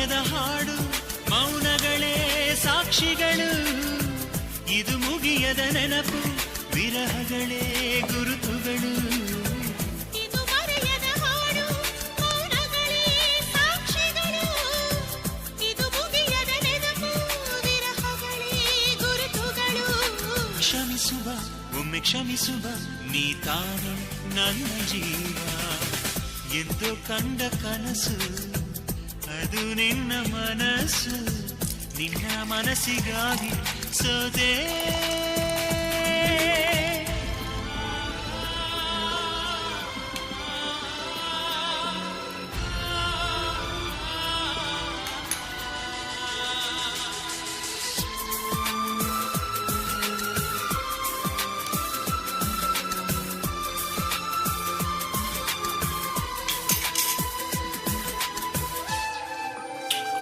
ಮುಗಿಯದ ಹಾಡು ಮೌನಗಳೇ ಸಾಕ್ಷಿಗಳು ಇದು ಮುಗಿಯದ ನೆನಪು ವಿರಹಗಳೇ ಗುರುತುಗಳು ಇದು ಮರೆಯದ ಹಾಡು ಮೌನಗಳೇ ಸಾಕ್ಷಿಗಳು ಇದು ಮುಗಿಯದ ನೆನಪು ವಿರಹಗಳೇ ಗುರುತುಗಳು ಕ್ಷಮಿಸುವ ಒಮ್ಮೆ ಕ್ಷಮಿಸುವ ನೀ ತಾನೆ ನನ್ನ ಜೀವ ಎಂದು ಕಂಡ ಕನಸು ಅದು ನಿನ್ನ ಮನಸ್ಸು ನಿನ್ನ ಮನಸ್ಸಿಗಾಗಿ ಸೋದೆ